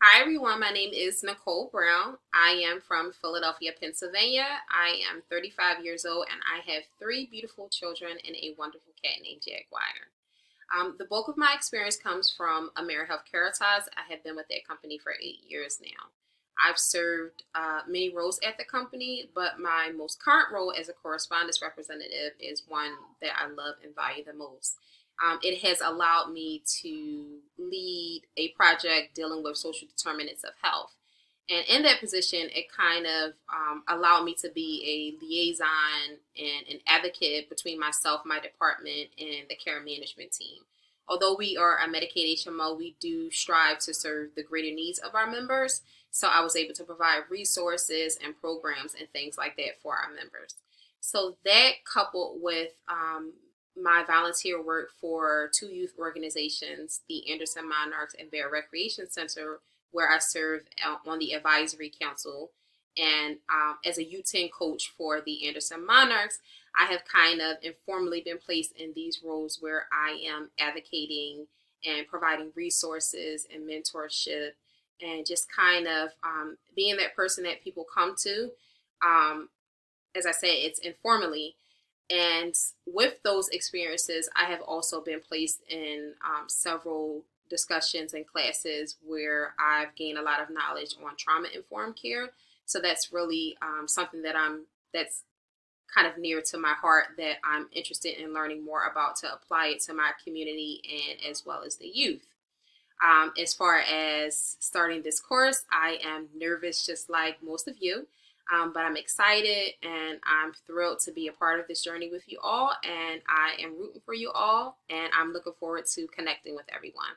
Hi everyone, my name is Nicole Brown. I am from Philadelphia, Pennsylvania. I am 35 years old and I have three beautiful children and a wonderful cat named Jaguar. The bulk of my experience comes from AmeriHealth Caritas. I have been with that company for 8 years now. I've served many roles at the company, but my most current role as a correspondence representative is one that I love and value the most. It has allowed me to lead a project dealing with social determinants of health. And in that position, it kind of allowed me to be a liaison and an advocate between myself, my department, and the care management team. Although we are a Medicaid HMO, we do strive to serve the greater needs of our members. So I was able to provide resources and programs and things like that for our members. So that coupled with my volunteer work for two youth organizations, the Anderson Monarchs and Bear Recreation Center, where I serve on the advisory council. And as a U10 coach for the Anderson Monarchs, I have kind of informally been placed in these roles where I am advocating and providing resources and mentorship and just kind of being that person that people come to. Um, as I said, it's informally. And with those experiences, I have also been placed in several discussions and classes where I've gained a lot of knowledge on trauma informed care. So that's really something that's kind of near to my heart that I'm interested in learning more about to apply it to my community and as well as the youth. As far as starting this course, I am nervous just like most of you, but I'm excited and I'm thrilled to be a part of this journey with you all. And I am rooting for you all, and I'm looking forward to connecting with everyone.